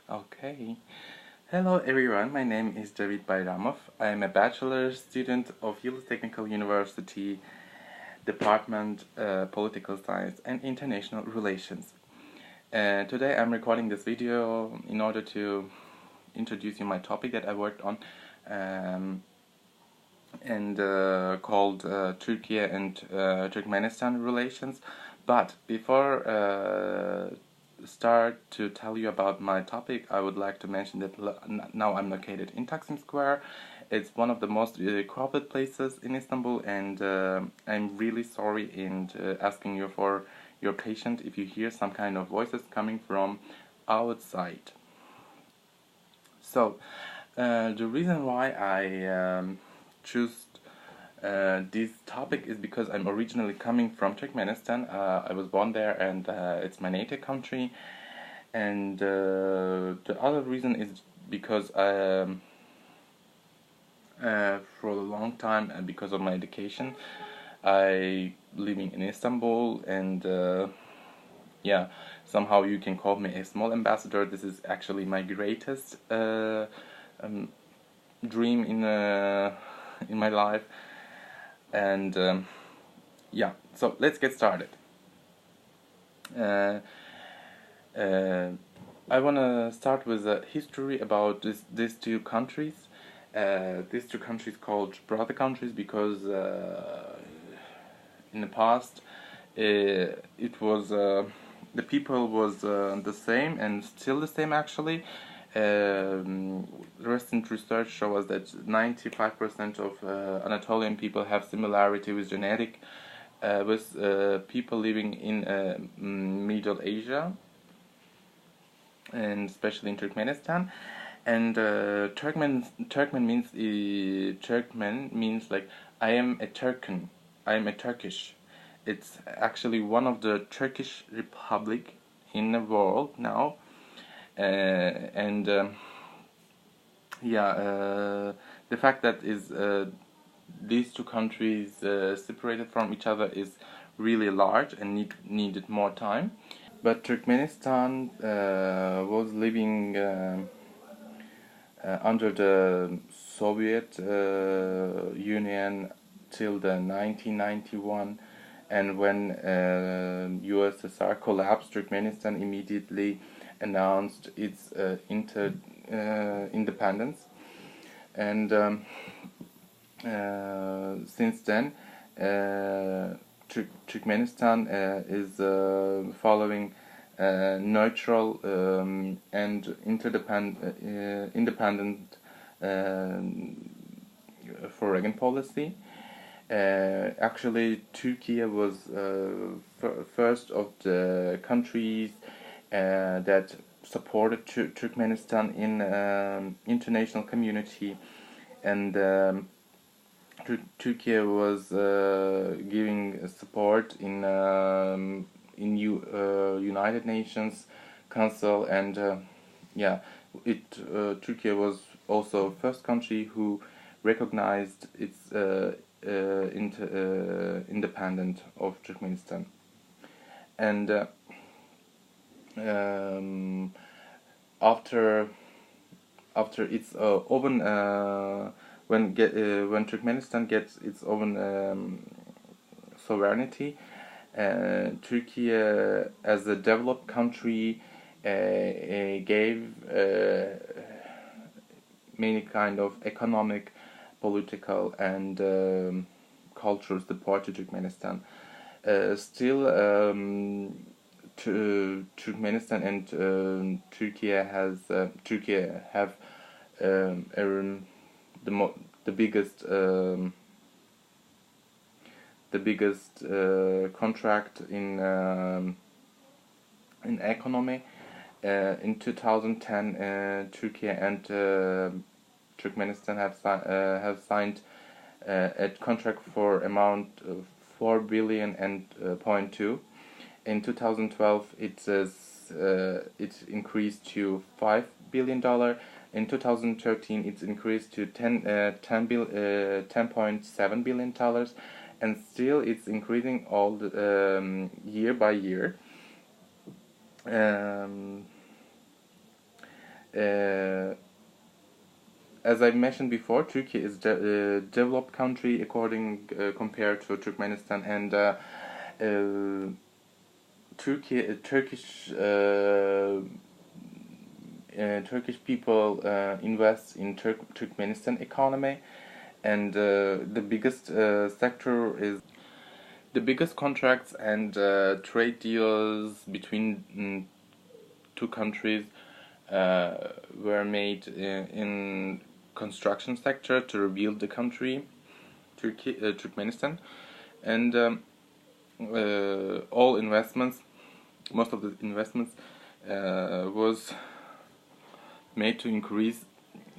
Okay. Hello everyone, my name is David Bayramov. I am a bachelor student of Yıldız Technical University, Department Political Science and International Relations. Today I'm recording this video in order to introduce you my topic that I worked on and called Turkey and Turkmenistan relations. But before start to tell you about my topic, I would like to mention that now I'm located in Taksim Square. It's one of the most crowded places in Istanbul, and I'm really sorry and asking you for your patience if you hear some kind of voices coming from outside. So, the reason why I choose this topic is because I'm originally coming from Turkmenistan. I was born there, and it's my native country. And the other reason is because for a long time, and because of my education, I living in Istanbul, and yeah, somehow you can call me a small ambassador. This is actually my greatest dream in my life. And yeah, so let's get started. I want to start with a history about these two countries. These two countries called brother countries because in the past it was the people was the same and still the same actually. Recent research shows us that 95% of Anatolian people have similarity with genetic with people living in Middle Asia, and especially in Turkmenistan. And Turkmen means like I am a Turken, I am a Turkish. It's actually one of the Turkish republic in the world now. And yeah, the fact that is these two countries separated from each other is really large and needed more time. But Turkmenistan was living under the Soviet Union till the 1991, and when USSR collapsed, Turkmenistan immediately announced its independence, and since then Turkmenistan is following neutral and independent foreign policy. Actually, Turkey was first of the countries that supported Turkmenistan in international community, and Turkey was giving support in United Nations Council, and yeah, Turkey was also first country who recognized its independence of Turkmenistan. And after its own when Turkmenistan gets its own sovereignty, Turkey as a developed country gave many kind of economic, political, and cultural support to Turkmenistan. Still, Turkmenistan and Turkey have the biggest contract in economy. In 2010, Turkey and Turkmenistan have signed a contract for amount of 4 billion and 0.2. In 2012, it increased to $5 billion. In 2013, it's increased to $10.7 billion, and still it's increasing all the, year by year. As I mentioned before, Turkey is a developed country compared to Turkmenistan, and Turkish people invest in Turkmenistan economy, and the biggest sector is the biggest contracts and trade deals between two countries were made in construction sector to rebuild the country, Turkmenistan, and most of the investments was made to increase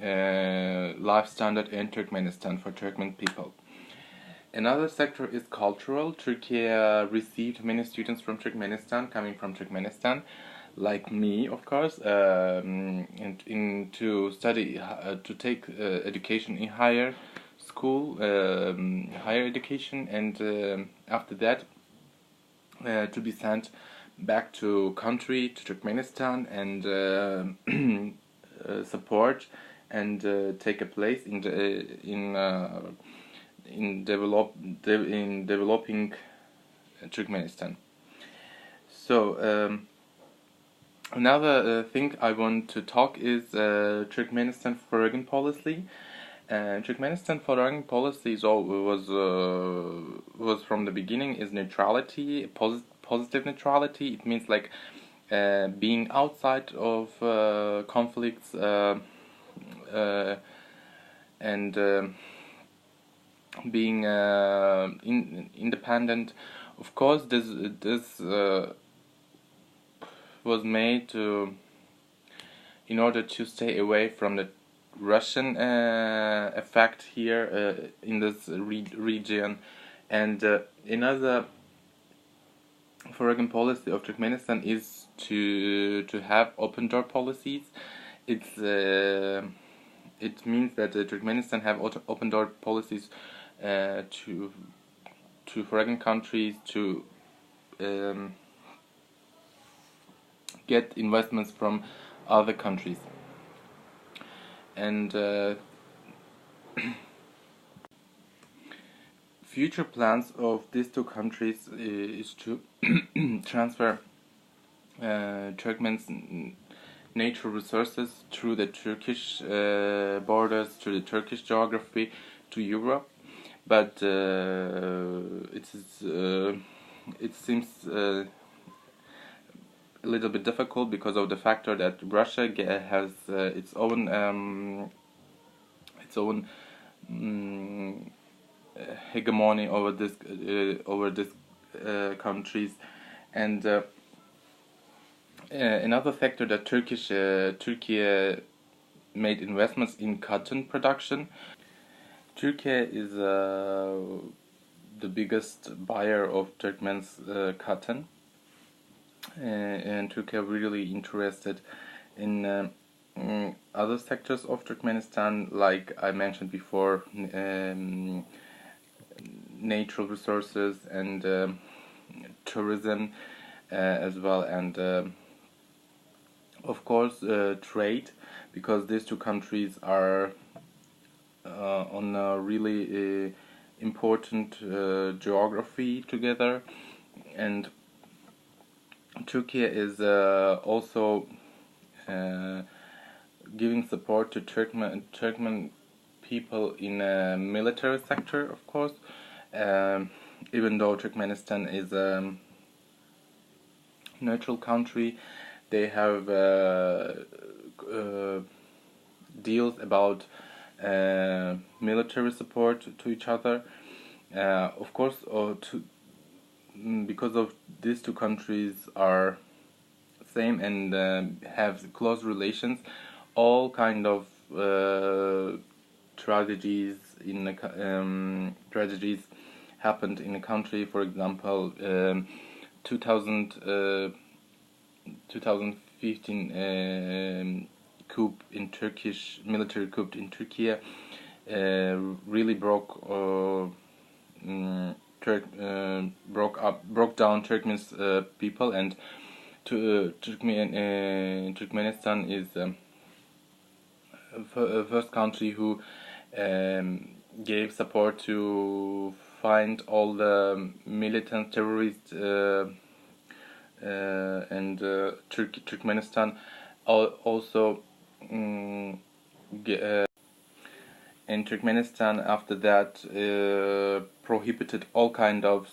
life standard in Turkmenistan for Turkmen people. Another sector is cultural. Turkey received many students from Turkmenistan, coming from Turkmenistan, like me, of course, and to study, to take education in higher school, higher education, and after that to be sent back to country, to Turkmenistan, and support and take a place in developing Turkmenistan. So another thing I want to talk is Turkmenistan foreign policy. Turkmenistan foreign policy was from the beginning is neutrality, positive neutrality. It means like being outside of conflicts and being independent. Of course, this was made in order to stay away from the Russian effect here in this region. And another foreign policy of Turkmenistan is to have open door policies. It means that Turkmenistan have open door policies to foreign countries to get investments from other countries. And future plans of these two countries is to transfer Turkmen's natural resources through the Turkish borders, through the Turkish geography to Europe, but it seems a little bit difficult because of the factor that Russia has its own hegemony over these countries, and another factor that Turkey made investments in cotton production. Turkey is the biggest buyer of Turkmen's cotton, and Turkey really interested in other sectors of Turkmenistan, like I mentioned before, natural resources and tourism as well, and of course trade, because these two countries are on a really important geography together, and Turkey is also giving support to Turkmen people in a military sector, of course, even though Turkmenistan is a neutral country. They have deals about military support to each other, of course, because of these two countries are same and have close relations. All kind of tragedies happened in the country. For example, 2015 coup in military coup in Turkey really broke down Turkmen's people, and Turkmenistan is first country who gave support to find all the militant terrorists, and Turkmenistan also in Turkmenistan after that prohibited all kind of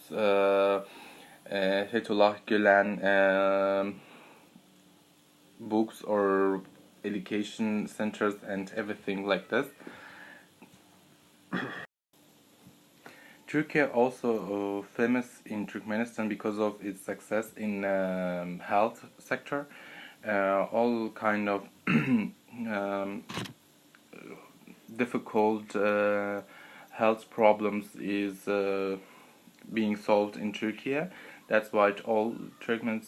Fethullah Gülen books or education centers and everything like this. Turkey also famous in Turkmenistan because of its success in health sector. All kind of difficult health problems is being solved in Turkey. That's why all Turkmens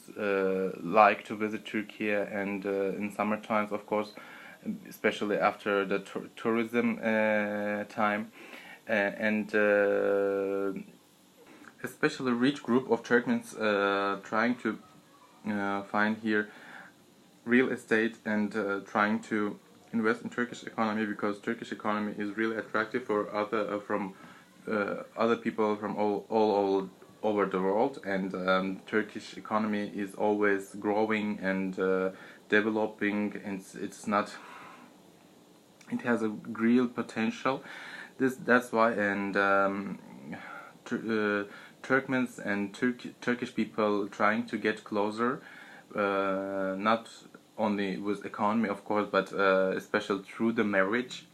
like to visit Turkey, and in summer times, of course, especially after the tourism time, and especially rich group of Turkmens trying to find here real estate and trying to invest in Turkish economy, because Turkish economy is really attractive for other people from all over the world, and Turkish economy is always growing and developing, and it has a real potential. That's why, and Turkmens and Turkish people trying to get closer, not only with economy, of course, but especially through the marriage.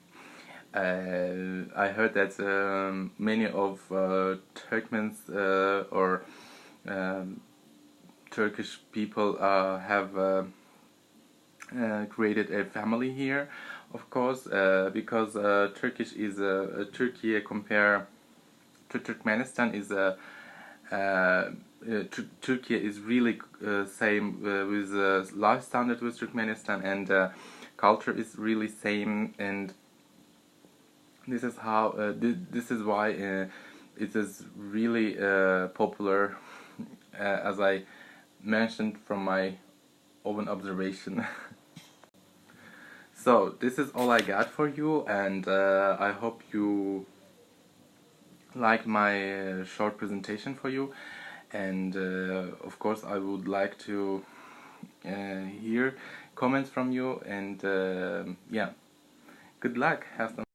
I heard that many of Turkmens or Turkish people have created a family here, of course, because Turkey compare to Turkmenistan is Turkey is really same with life standard with Turkmenistan, and culture is really same, and this is how this is why it is really popular, as I mentioned from my own observation. So this is all I got for you, and I hope you like my short presentation for you, and of course I would like to hear comments from you, and yeah, good luck, have some